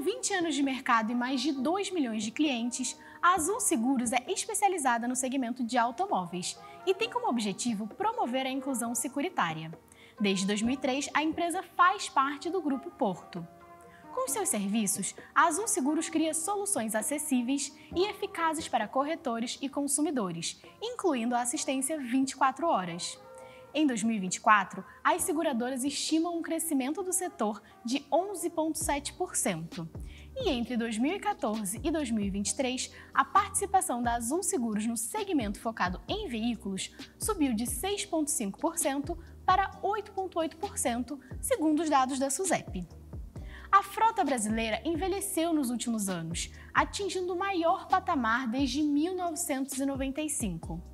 Com 20 anos de mercado e mais de 2 milhões de clientes, a Azul Seguros é especializada no segmento de automóveis e tem como objetivo promover a inclusão securitária. Desde 2003, a empresa faz parte do Grupo Porto. Com seus serviços, a Azul Seguros cria soluções acessíveis e eficazes para corretores e consumidores, incluindo a assistência 24 horas. Em 2024, as seguradoras estimam um crescimento do setor de 11,7%. E entre 2014 e 2023, a participação da Azul Seguros no segmento focado em veículos subiu de 6,5% para 8,8%, segundo os dados da SUSEP. A frota brasileira envelheceu nos últimos anos, atingindo o maior patamar desde 1995.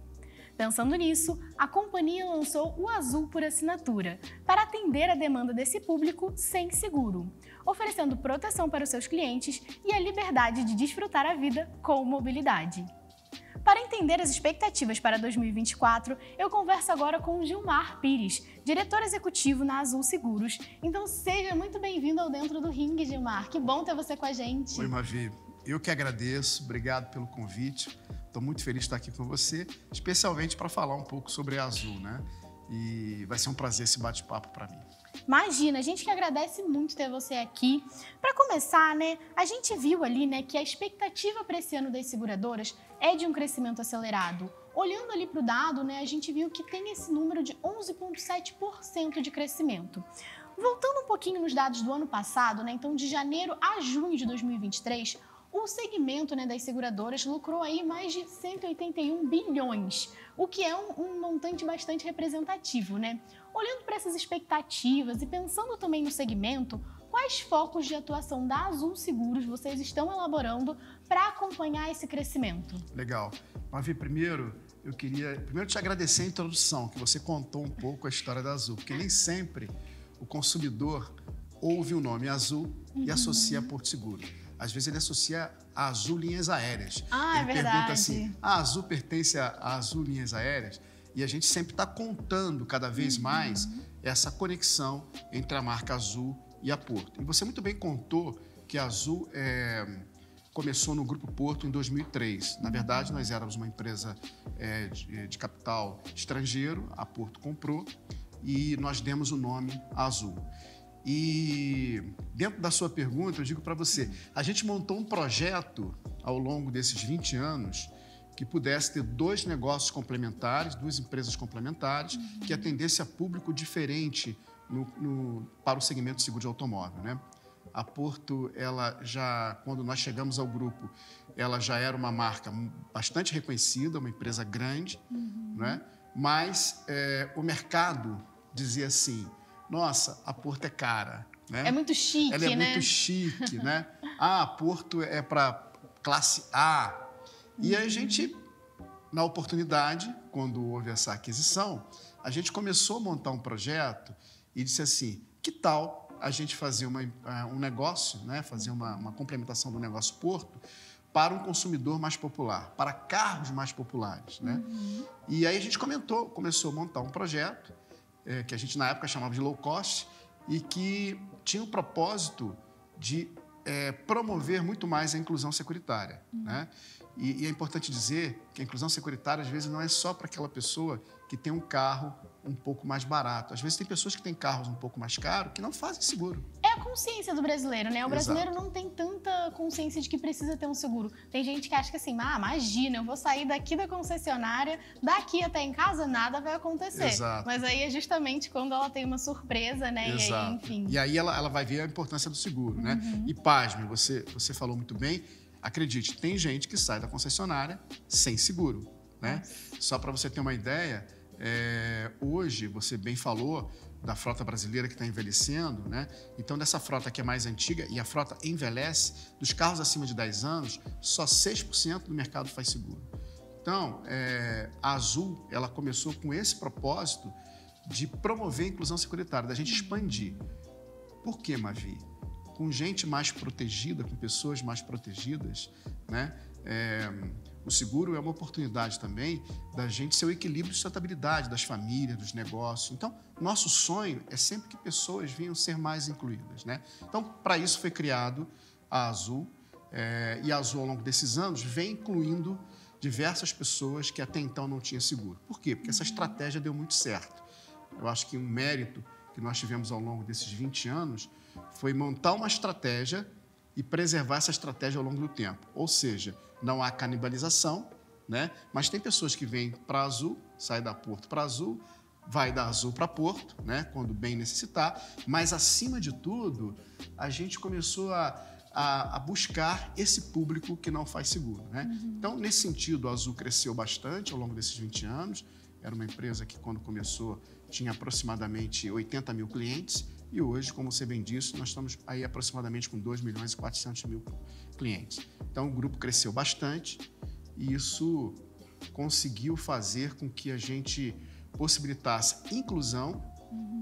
Pensando nisso, a companhia lançou o Azul por assinatura, para atender a demanda desse público sem seguro, oferecendo proteção para os seus clientes e a liberdade de desfrutar a vida com mobilidade. Para entender as expectativas para 2024, eu converso agora com o Gilmar Pires, diretor executivo na Azul Seguros. Então seja muito bem-vindo ao Dentro do Ringue, Gilmar. Que bom ter você com a gente. Oi, Mavi. Eu que agradeço. Obrigado pelo convite. Estou muito feliz de estar aqui com você, especialmente para falar um pouco sobre a Azul, né? E vai ser um prazer esse bate-papo para mim. Imagina, a gente que agradece muito ter você aqui. Para começar, né, a gente viu ali, né, que a expectativa para esse ano das seguradoras é de um crescimento acelerado. Olhando ali para o dado, né, a gente viu que tem esse número de 11,7% de crescimento. Voltando um pouquinho nos dados do ano passado, né, então de janeiro a junho de 2023, o segmento, né, das seguradoras lucrou aí mais de 181 bilhões, o que é um montante bastante representativo, né? Olhando para essas expectativas e pensando também no segmento, quais focos de atuação da Azul Seguros vocês estão elaborando para acompanhar esse crescimento? Legal. Mavi, primeiro eu queria te agradecer a introdução, que você contou um pouco a história da Azul, porque nem sempre o consumidor ouve o nome Azul e associa a Porto Seguro. Às vezes ele associa a Azul Linhas Aéreas. Ah, ele é pergunta verdade. assim, a Azul pertence a Azul Linhas Aéreas? E a gente sempre está contando cada vez mais essa conexão entre a marca Azul e a Porto. E você muito bem contou que a Azul começou no Grupo Porto em 2003. Na verdade, nós éramos uma empresa de capital estrangeiro, a Porto comprou, e nós demos o nome Azul. E dentro da sua pergunta, eu digo para você, a gente montou um projeto ao longo desses 20 anos que pudesse ter dois negócios complementares, duas empresas complementares, que atendesse a público diferente para o segmento de seguro de automóvel, né? A Porto, quando nós chegamos ao grupo, ela já era uma marca bastante reconhecida, uma empresa grande, né? Mas o mercado dizia assim, nossa, a Porto é cara, né? É muito chique, Ela é né? muito chique, né? Ah, a Porto é para classe A. E a gente, na oportunidade, quando houve essa aquisição, a gente começou a montar um projeto e disse assim, que tal a gente fazer um negócio, né? Fazer uma complementação do negócio Porto para um consumidor mais popular, para carros mais populares, né? E aí a gente começou a montar um projeto que a gente na época chamava de low cost e que tinha o propósito de promover muito mais a inclusão securitária, né? E é importante dizer que a inclusão securitária, às vezes, não é só para aquela pessoa que tem um carro um pouco mais barato. Às vezes, tem pessoas que têm carros um pouco mais caros que não fazem seguro. É a consciência do brasileiro, né? O brasileiro Exato. não tem tanta consciência de que precisa ter um seguro. Tem gente que acha que assim, imagina, eu vou sair daqui da concessionária, daqui até em casa, nada vai acontecer. Exato. Mas aí é justamente quando ela tem uma surpresa, né? Exato. E aí, enfim. E aí ela vai ver a importância do seguro, né? E pasme, você falou muito bem, acredite, tem gente que sai da concessionária sem seguro, né? Só para você ter uma ideia, hoje, você bem falou da frota brasileira que está envelhecendo, né? Então, dessa frota que é mais antiga, e a frota envelhece, dos carros acima de 10 anos, só 6% do mercado faz seguro. Então, a Azul, ela começou com esse propósito de promover a inclusão securitária, da gente expandir. Por quê, Mavi? Com gente mais protegida, com pessoas mais protegidas, né? O seguro é uma oportunidade também da gente ser o equilíbrio de sustentabilidade das famílias, dos negócios. Então, nosso sonho é sempre que pessoas venham ser mais incluídas, né? Então, para isso foi criado a Azul, e a Azul, ao longo desses anos, vem incluindo diversas pessoas que até então não tinham seguro. Por quê? Porque essa estratégia deu muito certo. Eu acho que um mérito que nós tivemos ao longo desses 20 anos foi montar uma estratégia e preservar essa estratégia ao longo do tempo. Ou seja, não há canibalização, né? Mas tem pessoas que vêm para a Azul, saem da Porto para a Azul, vai da Azul para Porto, né? Quando bem necessitar, mas, acima de tudo, a gente começou a buscar esse público que não faz seguro, né? Então, nesse sentido, a Azul cresceu bastante ao longo desses 20 anos. Era uma empresa que, quando começou, tinha aproximadamente 80 mil clientes e hoje, como você bem disse, nós estamos aí aproximadamente com 2 milhões e 400 mil clientes. Então, o grupo cresceu bastante e isso conseguiu fazer com que a gente possibilitasse inclusão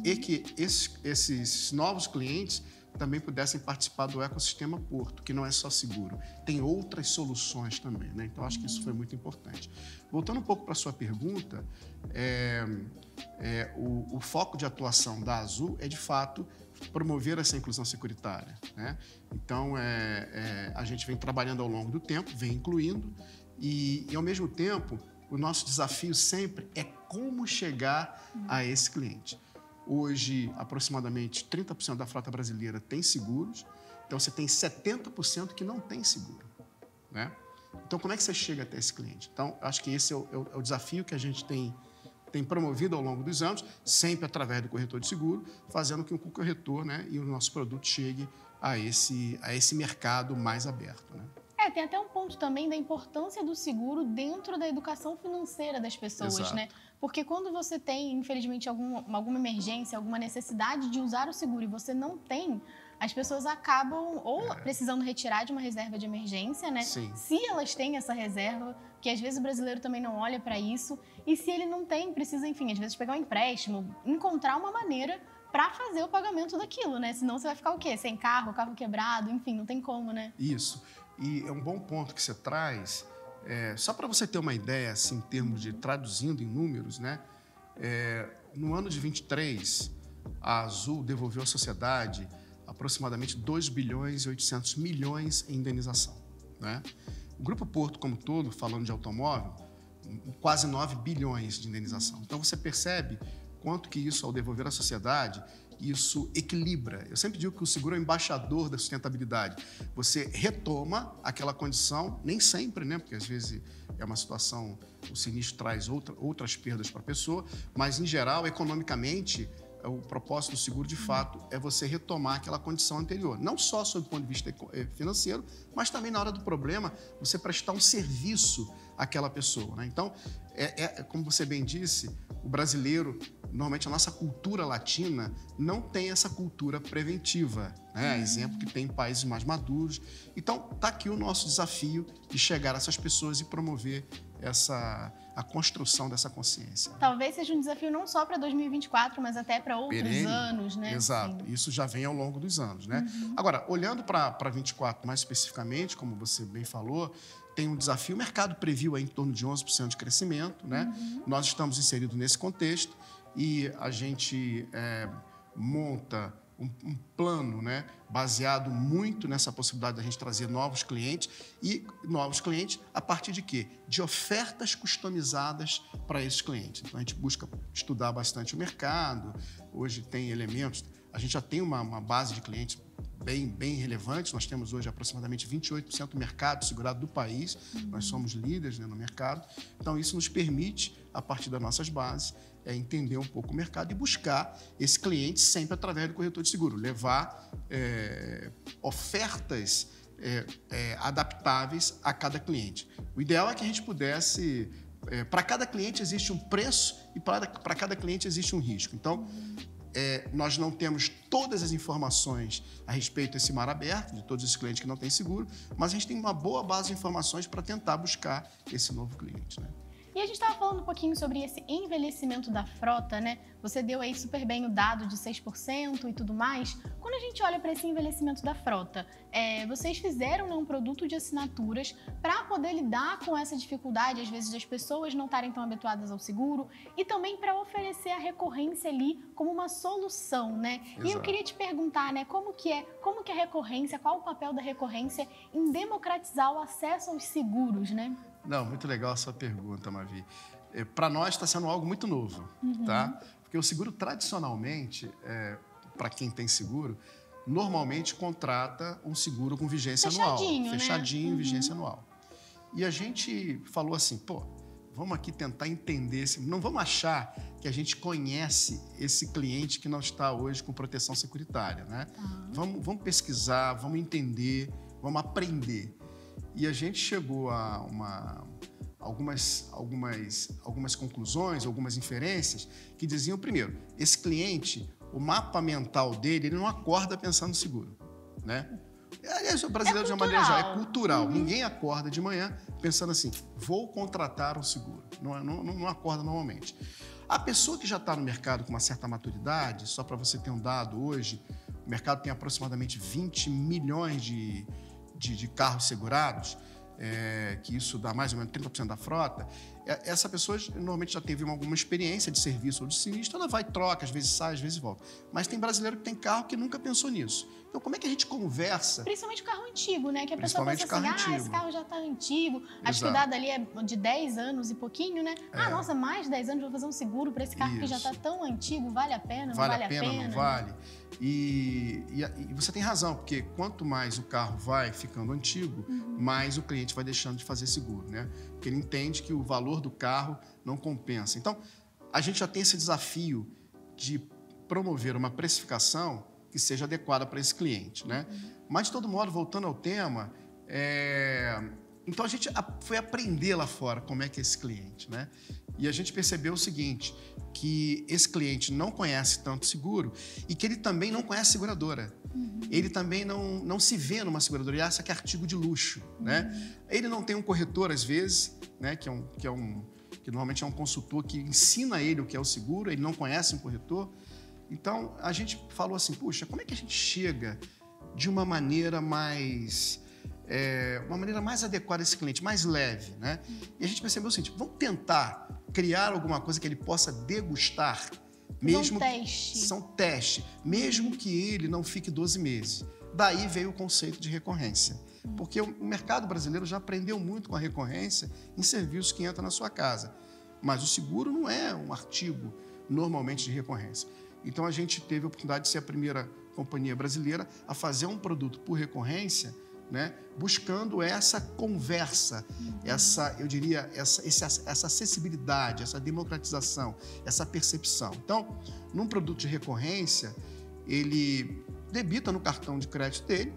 e que esses novos clientes também pudessem participar do ecossistema Porto, que não é só seguro, tem outras soluções também, né? Então, acho que isso foi muito importante. Voltando um pouco para a sua pergunta, o foco de atuação da Azul é, de fato, promover essa inclusão securitária, né? Então, a gente vem trabalhando ao longo do tempo, vem incluindo, e ao mesmo tempo, o nosso desafio sempre é como chegar a esse cliente. Hoje, aproximadamente 30% da frota brasileira tem seguros, então você tem 70% que não tem seguro, né? Então, como é que você chega até esse cliente? Então, acho que esse é o desafio que a gente tem promovido ao longo dos anos, sempre através do corretor de seguro, fazendo com que o corretor, né, e o nosso produto chegue a esse mercado mais aberto, né? Tem até um ponto também da importância do seguro dentro da educação financeira das pessoas, Exato. né? Porque quando você tem, infelizmente, alguma emergência, alguma necessidade de usar o seguro e você não tem, as pessoas acabam ou precisando retirar de uma reserva de emergência, né? Sim. Se elas têm essa reserva, que às vezes o brasileiro também não olha para isso, e se ele não tem, precisa, enfim, às vezes pegar um empréstimo, encontrar uma maneira para fazer o pagamento daquilo, né? Senão você vai ficar o quê? Sem carro, carro quebrado, enfim, não tem como, né? Isso. E é um bom ponto que você traz. Só para você ter uma ideia, assim, em termos de traduzindo em números, né? No ano de 23, a Azul devolveu à sociedade aproximadamente 2 bilhões e 800 milhões em indenização, né? O Grupo Porto, como todo, falando de automóvel, quase 9 bilhões de indenização. Então, você percebe quanto que isso, ao devolver à sociedade, isso equilibra. Eu sempre digo que o seguro é o embaixador da sustentabilidade. Você retoma aquela condição, nem sempre, né? Porque às vezes é uma situação, o sinistro traz outras perdas para a pessoa, mas, em geral, economicamente, o propósito do seguro, de fato, é você retomar aquela condição anterior. Não só sob o ponto de vista financeiro, mas também, na hora do problema, você prestar um serviço àquela pessoa, né? Então, como você bem disse, o brasileiro, normalmente a nossa cultura latina, não tem essa cultura preventiva, né? Exemplo que tem em países mais maduros. Então, está aqui o nosso desafio de chegar a essas pessoas e promover a construção dessa consciência. Talvez seja um desafio não só para 2024, mas até para outros Perene. Anos, né? Exato. Sim. Isso já vem ao longo dos anos, né? Agora, olhando para 24 mais especificamente, como você bem falou, tem um desafio. O mercado previu aí em torno de 11% de crescimento, né? Nós estamos inseridos nesse contexto e a gente monta um plano, né, baseado muito nessa possibilidade da gente trazer novos clientes a partir de quê? De ofertas customizadas para esses clientes. Então, a gente busca estudar bastante o mercado. Hoje tem elementos, a gente já tem uma base de clientes bem relevante. Nós temos hoje aproximadamente 28% do mercado segurado do país. Nós somos líderes, né, no mercado. Então, isso nos permite, a partir das nossas bases, entender um pouco o mercado e buscar esse cliente sempre através do corretor de seguro. Levar ofertas adaptáveis a cada cliente. O ideal é que a gente pudesse... para cada cliente existe um preço e para cada cliente existe um risco. Então, nós não temos todas as informações a respeito desse mar aberto, de todos esses clientes que não têm seguro, mas a gente tem uma boa base de informações para tentar buscar esse novo cliente, né? E a gente estava falando um pouquinho sobre esse envelhecimento da frota, né? Você deu aí super bem o dado de 6% e tudo mais. Quando a gente olha para esse envelhecimento da frota, vocês fizeram, né, um produto de assinaturas para poder lidar com essa dificuldade, às vezes, das pessoas não estarem tão habituadas ao seguro e também para oferecer a recorrência ali como uma solução, né? Exato. E eu queria te perguntar, né, como que a recorrência, qual o papel da recorrência em democratizar o acesso aos seguros, né? Não, muito legal a sua pergunta, Mavi. Para nós está sendo algo muito novo, tá? Porque o seguro, tradicionalmente, para quem tem seguro, normalmente contrata um seguro com vigência anual. Fechadinho, né? Vigência anual. E a gente falou assim, pô, vamos aqui tentar entender, não vamos achar que a gente conhece esse cliente que não está hoje com proteção securitária, né? Vamos pesquisar, vamos entender, vamos aprender. E a gente chegou a algumas conclusões, algumas inferências que diziam, primeiro, esse cliente, o mapa mental dele, ele não acorda pensando no seguro, né? Aliás, o brasileiro, de uma maneira geral, é cultural. Ninguém acorda de manhã pensando assim, vou contratar um seguro. Não acorda normalmente. A pessoa que já está no mercado com uma certa maturidade, só para você ter um dado hoje, o mercado tem aproximadamente 20 milhões de carros segurados, que isso dá mais ou menos 30% da frota. Essa pessoa normalmente já teve alguma experiência de serviço ou de sinistro, ela vai, troca, às vezes sai, às vezes volta. Mas tem brasileiro que tem carro que nunca pensou nisso. Então, como é que a gente conversa? Principalmente o carro antigo, né? Que a pessoa pensa assim, esse carro já está antigo, acho que o dado ali é de 10 anos e pouquinho, né? Nossa, mais de 10 anos, vou fazer um seguro para esse carro que já está tão antigo, vale a pena, não vale a pena? Não vale. E você tem razão, porque quanto mais o carro vai ficando antigo, mais o cliente vai deixando de fazer seguro, né? Porque ele entende que o valor do carro não compensa. Então, a gente já tem esse desafio de promover uma precificação que seja adequada para esse cliente, né? Mas, de todo modo, voltando ao tema, então a gente foi aprender lá fora como é que é esse cliente, né? E a gente percebeu o seguinte, que esse cliente não conhece tanto seguro e que ele também não conhece seguradora. Ele também não se vê numa seguradora, ele acha que é artigo de luxo, né? Ele não tem um corretor, às vezes, né? Que normalmente é um consultor que ensina ele o que é o seguro, ele não conhece um corretor. Então, a gente falou assim, puxa, como é que a gente chega de uma maneira mais adequada a esse cliente, mais leve, né? E a gente percebeu o seguinte, vamos tentar criar alguma coisa que ele possa degustar, mesmo são teste, mesmo que ele não fique 12 meses. Daí veio o conceito de recorrência. Porque o mercado brasileiro já aprendeu muito com a recorrência em serviços que entram na sua casa. Mas o seguro não é um artigo normalmente de recorrência. Então, a gente teve a oportunidade de ser a primeira companhia brasileira a fazer um produto por recorrência, né, buscando essa conversa, essa acessibilidade, essa democratização, essa percepção. Então, num produto de recorrência, ele debita no cartão de crédito dele,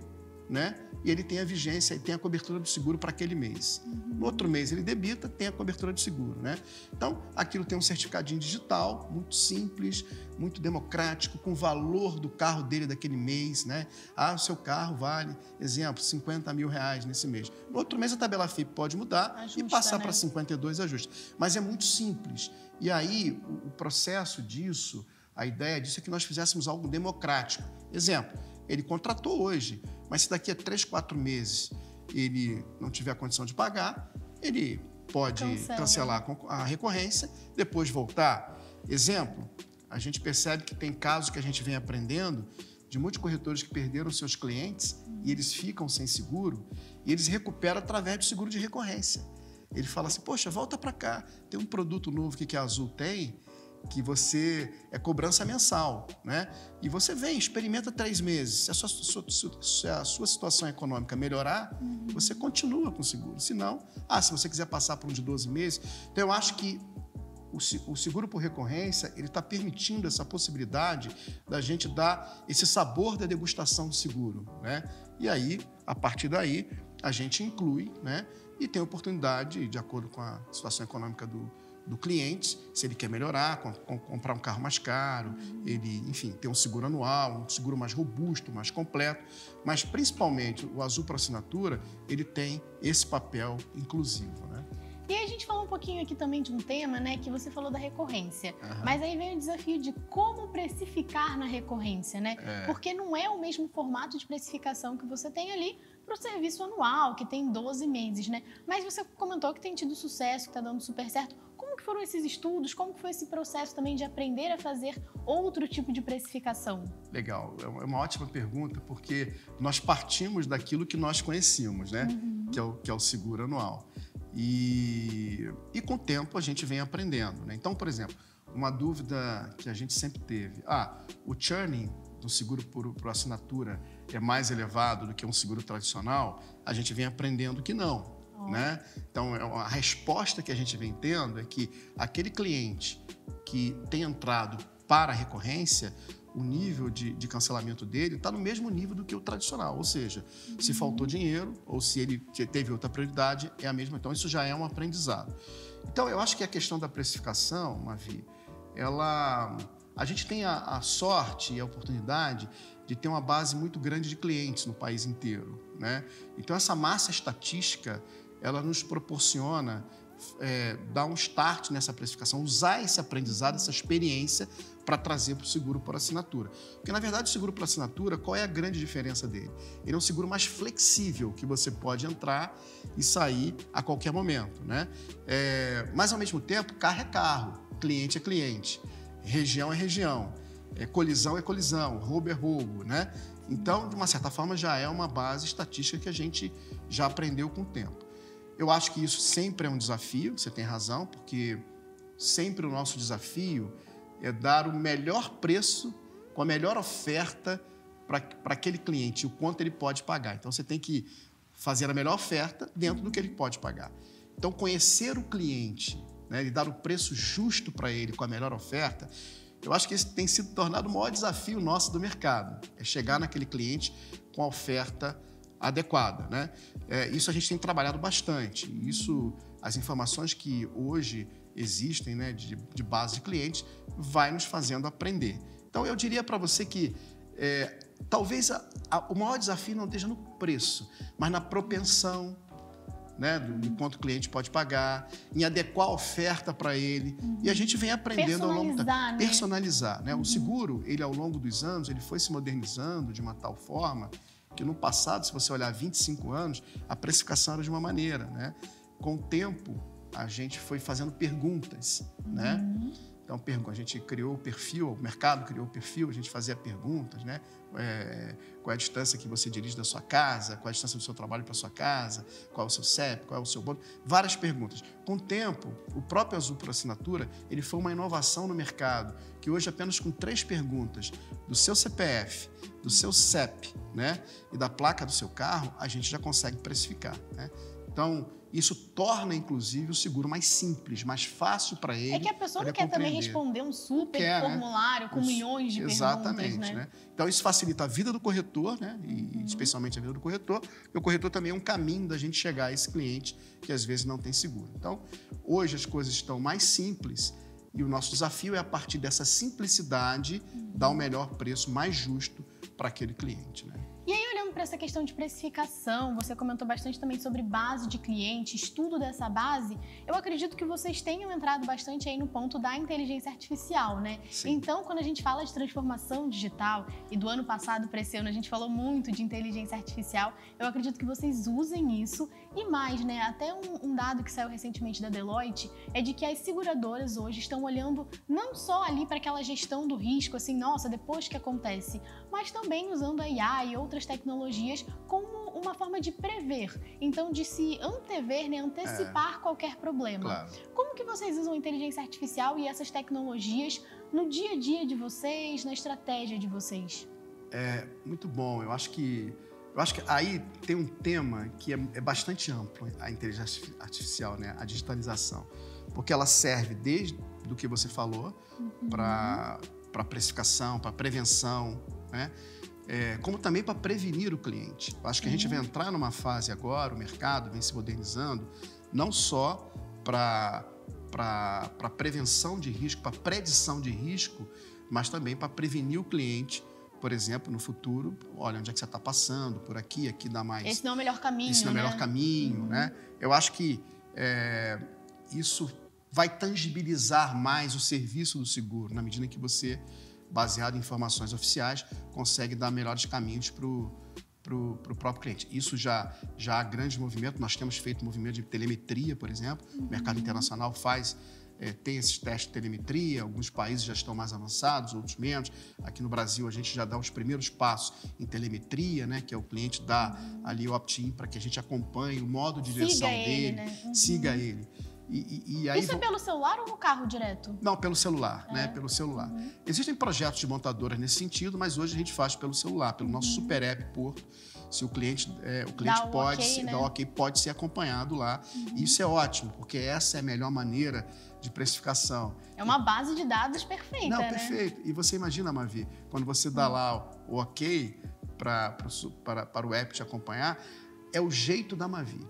né, e ele tem a vigência e tem a cobertura do seguro para aquele mês. No outro mês ele debita, tem a cobertura de seguro, né? Então, aquilo tem um certificadinho digital, muito simples, muito democrático, com o valor do carro dele daquele mês, né? O seu carro vale, exemplo, 50 mil reais nesse mês. No outro mês a tabela FIP pode mudar e passar para 52 ajusta. Mas é muito simples. E aí, o processo disso, a ideia disso é que nós fizéssemos algo democrático. Exemplo, ele contratou hoje, mas se daqui a 3, 4 meses ele não tiver a condição de pagar, ele pode cancelar a recorrência, depois voltar. Exemplo, a gente percebe que tem casos que a gente vem aprendendo de muitos corretores que perderam seus clientes e eles ficam sem seguro e eles recuperam através do seguro de recorrência. Ele fala assim, poxa, volta para cá, tem um produto novo que a Azul tem, que você é cobrança mensal, né? E você vem, experimenta 3 meses. Se a sua situação econômica melhorar, você continua com o seguro. Se não, se você quiser passar por um de 12 meses... Então, eu acho que o seguro por recorrência, ele está permitindo essa possibilidade da gente dar esse sabor da degustação do seguro, né? E aí, a partir daí, a gente inclui, né? E tem oportunidade, de acordo com a situação econômica do cliente, se ele quer melhorar, comprar um carro mais caro, ele, enfim, ter um seguro anual, um seguro mais robusto, mais completo, mas principalmente o Azul por Assinatura, ele tem esse papel inclusivo, né? E aí a gente falou um pouquinho aqui também de um tema, né, que você falou da recorrência. Mas aí vem o desafio de como precificar na recorrência, né? Porque não é o mesmo formato de precificação que você tem ali para o serviço anual, que tem 12 meses, né? Mas você comentou que tem tido sucesso, que está dando super certo. Como que foram esses estudos? Como que foi esse processo também de aprender a fazer outro tipo de precificação? Legal, é uma ótima pergunta, porque nós partimos daquilo que nós conhecíamos, né? Que é o seguro anual. E com o tempo a gente vem aprendendo, né? Então, por exemplo, uma dúvida que a gente sempre teve. O churning do seguro por assinatura é mais elevado do que um seguro tradicional? A gente vem aprendendo que não. Né? Então, a resposta que a gente vem tendo é que aquele cliente que tem entrado para a recorrência, o nível de cancelamento dele está no mesmo nível do que o tradicional. Ou seja, se faltou dinheiro ou se ele teve outra prioridade, é a mesma. Então, isso já é um aprendizado. Então, eu acho que a questão da precificação, Mavi, a gente tem a sorte e a oportunidade de ter uma base muito grande de clientes no país inteiro, né? Então, essa massa estatística, ela nos proporciona dar um start nessa precificação, usar esse aprendizado, essa experiência para trazer para o seguro por assinatura. Porque, na verdade, o seguro por assinatura, qual é a grande diferença dele? Ele é um seguro mais flexível, que você pode entrar e sair a qualquer momento, né? Mas, ao mesmo tempo, carro é carro, cliente é cliente, região é região, colisão é colisão, roubo é roubo, né? Então, de uma certa forma, já é uma base estatística que a gente já aprendeu com o tempo. Eu acho que isso sempre é um desafio, você tem razão, porque sempre o nosso desafio é dar o melhor preço, com a melhor oferta para aquele cliente, o quanto ele pode pagar. Então, você tem que fazer a melhor oferta dentro do que ele pode pagar. Então, conhecer o cliente, né, e dar o preço justo para ele com a melhor oferta, eu acho que esse tem sido tornado o maior desafio nosso do mercado, é chegar naquele cliente com a oferta adequada, né? Isso a gente tem trabalhado bastante. Isso, as informações que hoje existem, né, de base de clientes, vai nos fazendo aprender. Então, eu diria para você que talvez o maior desafio não esteja no preço, mas na propensão, né, do quanto o cliente pode pagar, em adequar a oferta para ele. E a gente vem aprendendo ao longo do tempo. Né? Personalizar, né? O seguro, ele ao longo dos anos, ele foi se modernizando de uma tal forma que no passado, se você olhar 25 anos, a precificação era de uma maneira, né? Com o tempo, a gente foi fazendo perguntas, né? Então, a gente criou o perfil, o mercado criou o perfil, a gente fazia perguntas, né? Qual é a distância que você dirige da sua casa, qual é a distância do seu trabalho para a sua casa, qual é o seu CEP, qual é o seu bônus, várias perguntas. Com o tempo, o próprio Azul por Assinatura, ele foi uma inovação no mercado, que hoje apenas com 3 perguntas do seu CPF, do seu CEP, né, e da placa do seu carro, a gente já consegue precificar, né? Então, isso torna, inclusive, o seguro mais simples, mais fácil para ele. É que a pessoa não quer também responder um super formulário, né, com milhões de exatamente, perguntas, né? Então, isso facilita a vida do corretor, né? E especialmente a vida do corretor. E o corretor também é um caminho da gente chegar a esse cliente que, às vezes, não tem seguro. Então, hoje as coisas estão mais simples e o nosso desafio é, a partir dessa simplicidade, dar o melhor preço mais justo para aquele cliente, né? E aí, olhando para essa questão de precificação, você comentou bastante também sobre base de cliente, estudo dessa base. Eu acredito que vocês tenham entrado bastante aí no ponto da inteligência artificial, né? Sim. Então, quando a gente fala de transformação digital, e do ano passado para esse ano a gente falou muito de inteligência artificial, eu acredito que vocês usem isso e mais, né? Até um dado que saiu recentemente da Deloitte é de que as seguradoras hoje estão olhando não só ali para aquela gestão do risco, assim, nossa, depois que acontece, mas também usando a IA e outras tecnologias como uma forma de prever, então de se antever, né, antecipar qualquer problema. Claro. Como que vocês usam a inteligência artificial e essas tecnologias no dia a dia de vocês, na estratégia de vocês? Muito bom. Eu acho que aí tem um tema que é bastante amplo, a inteligência artificial, né, a digitalização, porque ela serve desde do que você falou para precificação, para prevenção, né? Como também para prevenir o cliente. Eu acho que a gente vai entrar numa fase agora, o mercado vem se modernizando, não só para prevenção de risco, para predição de risco, mas também para prevenir o cliente, por exemplo, no futuro, olha, onde é que você está passando, por aqui dá mais... Esse não é o melhor caminho, Esse não é o melhor caminho, né? Eu acho que isso vai tangibilizar mais o serviço do seguro, na medida em que você, baseado em informações oficiais, consegue dar melhores caminhos para o próprio cliente. Isso já há grande movimento. Nós temos feito movimento de telemetria, por exemplo. O mercado internacional tem esses testes de telemetria. Alguns países já estão mais avançados, outros menos. Aqui no Brasil, a gente já dá os primeiros passos em telemetria, né? Que é o cliente dar ali o opt-in para que a gente acompanhe o modo de direção dele, né? Siga ele. E aí, isso é pelo celular ou no carro direto? Não, pelo celular, né? Pelo celular. Existem projetos de montadoras nesse sentido, mas hoje a gente faz pelo celular, pelo nosso super app Porto. Se o cliente pode dar ok, pode ser acompanhado lá. E isso é ótimo, porque essa é a melhor maneira de precificação. É uma base de dados perfeita, Não, né? perfeito. E você imagina, Mavi, quando você dá lá o ok para o app te acompanhar, é o jeito da Mavi,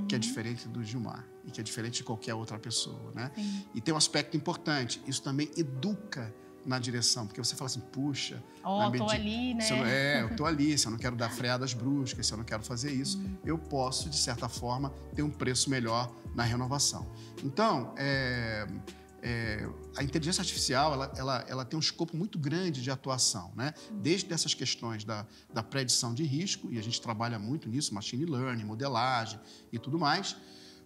que é diferente do Gilmar e que é diferente de qualquer outra pessoa, né? Sim. E tem um aspecto importante, isso também educa na direção, porque você fala assim, puxa... tô ali, né? Eu tô ali, se eu não quero dar freadas bruscas, se eu não quero fazer isso, eu posso, de certa forma, ter um preço melhor na renovação. Então, a inteligência artificial, ela tem um escopo muito grande de atuação, né? Desde essas questões da predição de risco, e a gente trabalha muito nisso, machine learning, modelagem e tudo mais,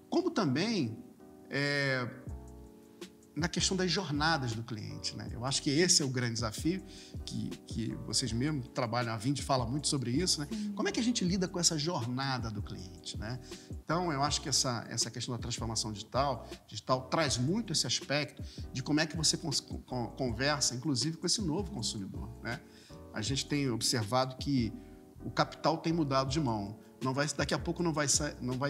como também na questão das jornadas do cliente, né? Eu acho que esse é o grande desafio, que vocês mesmos trabalham, a Vindi fala muito sobre isso, né? Como é que a gente lida com essa jornada do cliente, né? Então, eu acho que essa questão da transformação digital traz muito esse aspecto de como é que você conversa, inclusive, com esse novo consumidor, né? A gente tem observado que o capital tem mudado de mão. Daqui a pouco não vai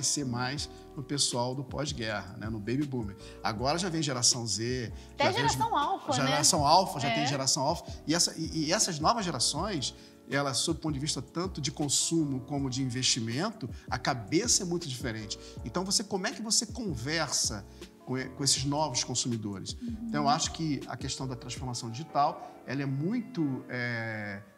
ser mais no pessoal do pós-guerra, né? No baby boomer. Agora já vem geração Z. Até geração alfa, né? Geração alfa, já tem geração alfa. E essas novas gerações, elas, sob o ponto de vista tanto de consumo como de investimento, a cabeça é muito diferente. Então, como é que você conversa com esses novos consumidores? Então, eu acho que a questão da transformação digital, ela é muito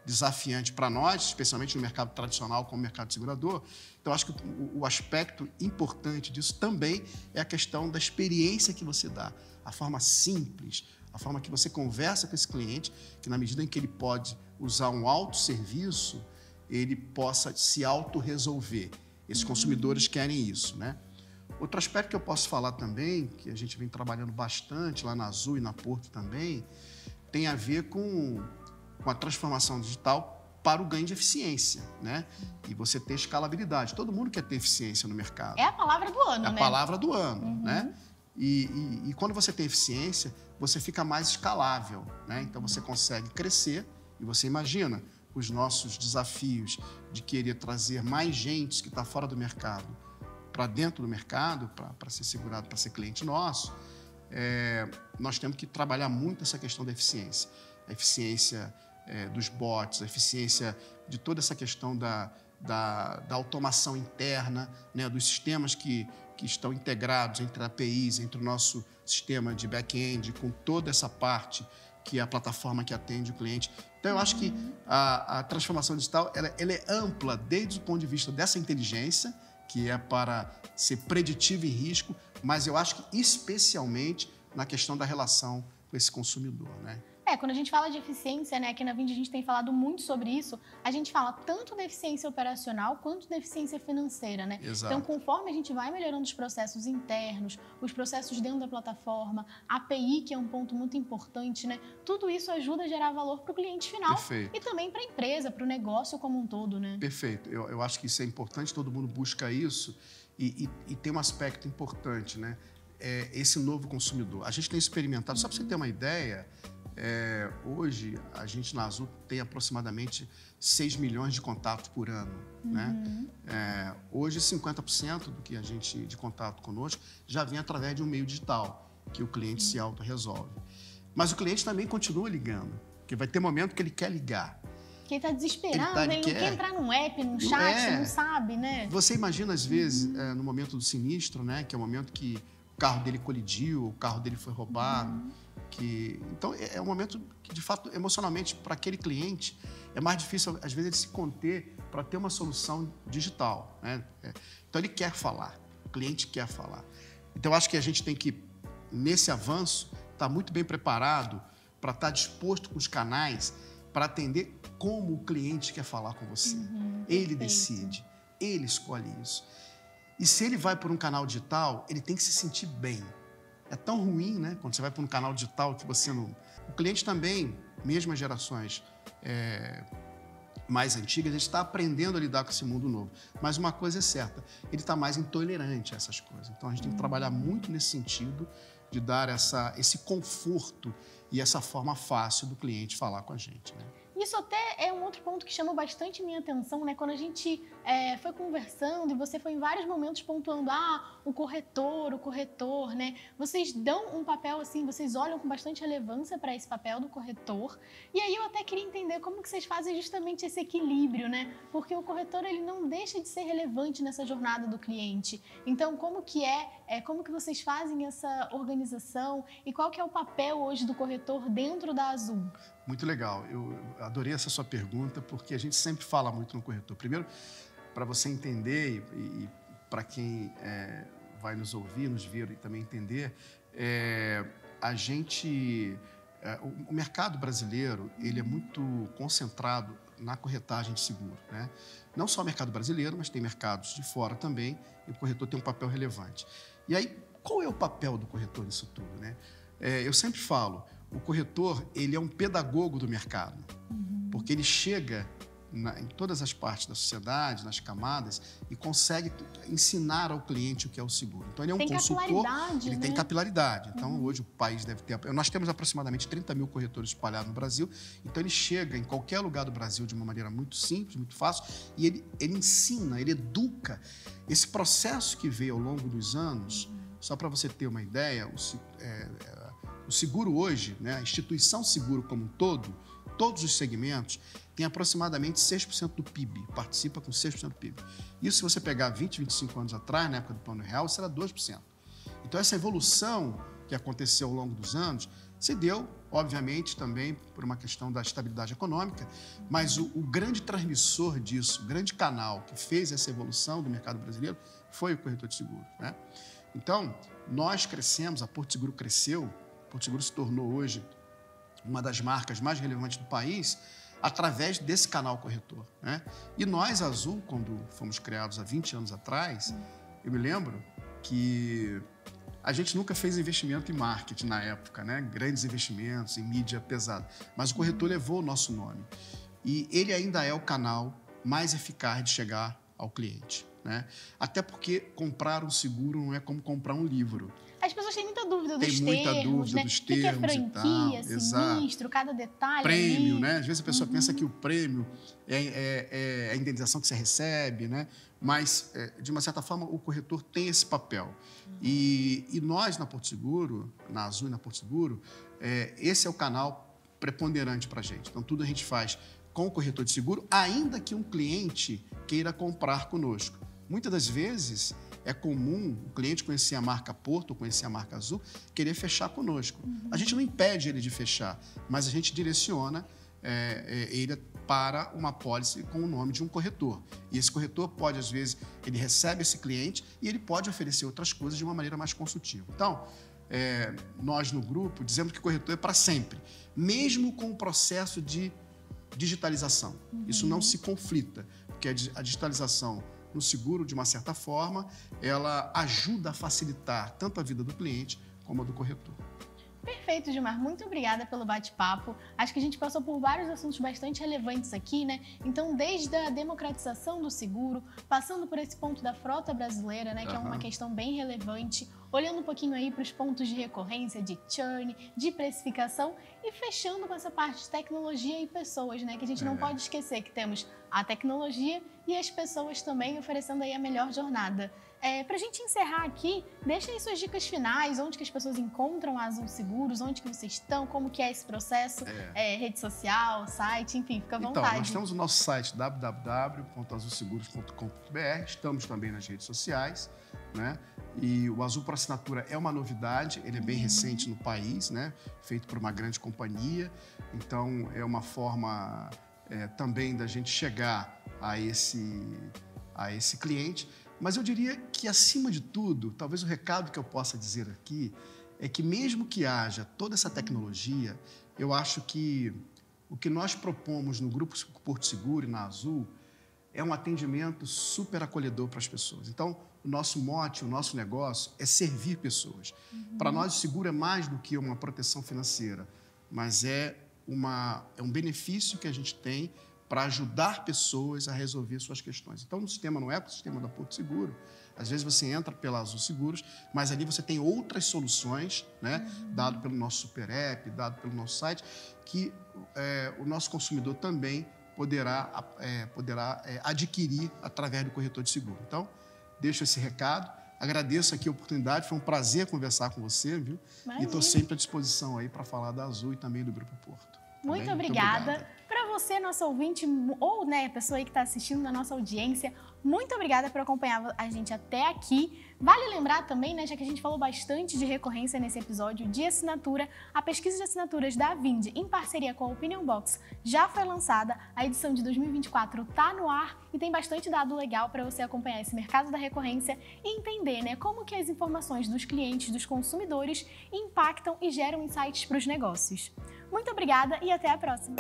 desafiante para nós, especialmente no mercado tradicional como o mercado segurador. Então, eu acho que o aspecto importante disso também é a questão da experiência que você dá, a forma simples, a forma que você conversa com esse cliente, que na medida em que ele pode usar um autosserviço, ele possa se autorresolver. Esses consumidores querem isso, né? Outro aspecto que eu posso falar também, que a gente vem trabalhando bastante lá na Azul e na Porto também, tem a ver com a transformação digital para o ganho de eficiência, né? E você ter escalabilidade. Todo mundo quer ter eficiência no mercado. É a palavra do ano, né? É a palavra do ano, né? E quando você tem eficiência, você fica mais escalável, né? Então, você consegue crescer e você imagina os nossos desafios de querer trazer mais gente que está fora do mercado para dentro do mercado, para ser segurado, para ser cliente nosso, nós temos que trabalhar muito essa questão da eficiência. A eficiência dos bots, a eficiência de toda essa questão da automação interna, né, dos sistemas que estão integrados entre APIs, entre o nosso sistema de back-end, com toda essa parte que é a plataforma que atende o cliente. Então, eu acho que a transformação digital ela é ampla desde o ponto de vista dessa inteligência, que é para ser preditivo em risco, mas eu acho que especialmente na questão da relação com esse consumidor, né? Quando a gente fala de eficiência, né, aqui na Vindi a gente tem falado muito sobre isso, a gente fala tanto da eficiência operacional quanto da eficiência financeira, né? Exato. Então, conforme a gente vai melhorando os processos internos, os processos dentro da plataforma, a API, que é um ponto muito importante, né? Tudo isso ajuda a gerar valor para o cliente final. Perfeito. E também para a empresa, para o negócio como um todo, né? Perfeito. Eu acho que isso é importante, todo mundo busca isso e tem um aspecto importante, né? Esse novo consumidor. A gente tem experimentado, só para você ter uma ideia, hoje a gente na Azul tem aproximadamente 6 milhões de contatos por ano, né? Hoje 50% do que a gente de contato conosco já vem através de um meio digital, que o cliente se autorresolve. Mas o cliente também continua ligando, porque vai ter momento que ele quer ligar. Que ele está desesperado, ele não quer entrar num app, num chat, não sabe, né? Você imagina, às vezes, no momento do sinistro, né? Que é o momento que o carro dele colidiu, o carro dele foi roubado. Então, é um momento que, de fato, emocionalmente, para aquele cliente, é mais difícil, às vezes, ele se conter para ter uma solução digital, né? Então, ele quer falar, o cliente quer falar. Então, eu acho que a gente tem que, nesse avanço, estar muito bem preparado para estar disposto com os canais para atender como o cliente quer falar com você. Ele decide, ele escolhe isso. E se ele vai por um canal digital, ele tem que se sentir bem. É tão ruim, né? Quando você vai por um canal digital que você não... O cliente também, mesmo as gerações mais antigas, a gente está aprendendo a lidar com esse mundo novo. Mas uma coisa é certa, ele está mais intolerante a essas coisas. Então, a gente tem que trabalhar muito nesse sentido de dar esse conforto e essa forma fácil do cliente falar com a gente, né? Isso até é um outro ponto que chamou bastante minha atenção, né? Quando a gente foi conversando e você foi em vários momentos pontuando, o corretor, né? Vocês dão um papel assim, vocês olham com bastante relevância para esse papel do corretor. E aí eu até queria entender como que vocês fazem justamente esse equilíbrio, né? Porque o corretor, ele não deixa de ser relevante nessa jornada do cliente. Então, como que vocês fazem essa organização e qual que é o papel hoje do corretor dentro da Azul? Muito legal. Eu adorei essa sua pergunta, porque a gente sempre fala muito no corretor. Primeiro, para você entender e para quem vai nos ouvir, nos ver e também entender, o mercado brasileiro, ele é muito concentrado na corretagem de seguro, né? Não só o mercado brasileiro, mas tem mercados de fora também, e o corretor tem um papel relevante. E aí, qual é o papel do corretor nisso tudo, né? Eu sempre falo, o corretor, ele é um pedagogo do mercado, porque ele chega em todas as partes da sociedade, nas camadas, e consegue ensinar ao cliente o que é o seguro. Então, ele é um consultor, ele tem capilaridade. Então, hoje o país deve ter... Nós temos aproximadamente 30 mil corretores espalhados no Brasil, então ele chega em qualquer lugar do Brasil de uma maneira muito simples, muito fácil, e ele ensina, ele educa. Esse processo que veio ao longo dos anos, só para você ter uma ideia, o seguro hoje, né, a instituição seguro como um todo, todos os segmentos, tem aproximadamente 6% do PIB, participa com 6% do PIB. Isso, se você pegar 20, 25 anos atrás, na época do Plano Real, isso era 2%. Então, essa evolução que aconteceu ao longo dos anos se deu, obviamente, também por uma questão da estabilidade econômica, mas o grande transmissor disso, o grande canal que fez essa evolução do mercado brasileiro foi o corretor de seguro, né? Então, nós crescemos, a Porto Seguro cresceu, Porto Seguro se tornou hoje uma das marcas mais relevantes do país através desse canal corretor, né? E nós, Azul, quando fomos criados há 20 anos atrás, eu me lembro que a gente nunca fez investimento em marketing na época, né? Grandes investimentos em mídia pesada, mas o corretor levou o nosso nome. E ele ainda é o canal mais eficaz de chegar ao cliente, né? Até porque comprar um seguro não é como comprar um livro. As pessoas têm muita dúvida dos termos, muita dúvida, né? Dos termos, o que é franquia, sinistro, cada detalhe. Prêmio, né? Às vezes a pessoa pensa que o prêmio é a indenização que você recebe, né? Mas, de uma certa forma, o corretor tem esse papel. E nós, na Porto Seguro, na Azul e na Porto Seguro, esse é o canal preponderante para a gente. Então, tudo a gente faz com o corretor de seguro, ainda que um cliente queira comprar conosco. Muitas das vezes, é comum o cliente conhecer a marca Porto, ou conhecer a marca Azul, querer fechar conosco. A gente não impede ele de fechar, mas a gente direciona ele para uma apólice com o nome de um corretor. E esse corretor pode, às vezes, ele recebe esse cliente e ele pode oferecer outras coisas de uma maneira mais consultiva. Então, nós no grupo dizemos que o corretor é para sempre, mesmo com o processo de digitalização. Isso não se conflita, porque a digitalização no seguro, de uma certa forma, ela ajuda a facilitar tanto a vida do cliente como a do corretor. Perfeito, Gilmar. Muito obrigada pelo bate-papo. Acho que a gente passou por vários assuntos bastante relevantes aqui, né? Então, desde a democratização do seguro, passando por esse ponto da frota brasileira, né? Que é uma questão bem relevante, olhando um pouquinho aí para os pontos de recorrência, de churn, de precificação e fechando com essa parte de tecnologia e pessoas, né? Que a gente não pode esquecer que temos a tecnologia e as pessoas também oferecendo aí a melhor jornada. Para a gente encerrar aqui, deixa aí suas dicas finais, onde que as pessoas encontram a Azul Seguros, onde que vocês estão, como que é esse processo, rede social, site, enfim, fica à vontade. Então, nós temos o nosso site www.azulseguros.com.br, estamos também nas redes sociais, né? E o Azul por Assinatura é uma novidade, ele é bem recente no país, né? Feito por uma grande companhia, então é uma forma também da gente chegar a esse cliente. Mas eu diria que, acima de tudo, talvez o recado que eu possa dizer aqui é que, mesmo que haja toda essa tecnologia, eu acho que o que nós propomos no Grupo Porto Seguro e na Azul é um atendimento super acolhedor para as pessoas. Então, o nosso mote, o nosso negócio é servir pessoas. Para nós, o seguro é mais do que uma proteção financeira, mas é um benefício que a gente tem para ajudar pessoas a resolver suas questões. Então, no sistema, no ecossistema da Porto Seguro, às vezes você entra pela Azul Seguros, mas ali você tem outras soluções, né, dado pelo nosso super app, dado pelo nosso site, que o nosso consumidor também poderá adquirir através do corretor de seguro. Então, deixo esse recado, agradeço aqui a oportunidade, foi um prazer conversar com você, viu? Imagina. E estou sempre à disposição aí para falar da Azul e também do Grupo Porto. Muito obrigada. Para você, nosso ouvinte, ou pessoa aí que está assistindo na nossa audiência, muito obrigada por acompanhar a gente até aqui. Vale lembrar também, já que a gente falou bastante de recorrência nesse episódio de assinatura, a pesquisa de assinaturas da Vind, em parceria com a Opinion Box, já foi lançada, a edição de 2024 está no ar e tem bastante dado legal para você acompanhar esse mercado da recorrência e entender como que as informações dos clientes, dos consumidores, impactam e geram insights para os negócios. Muito obrigada e até a próxima!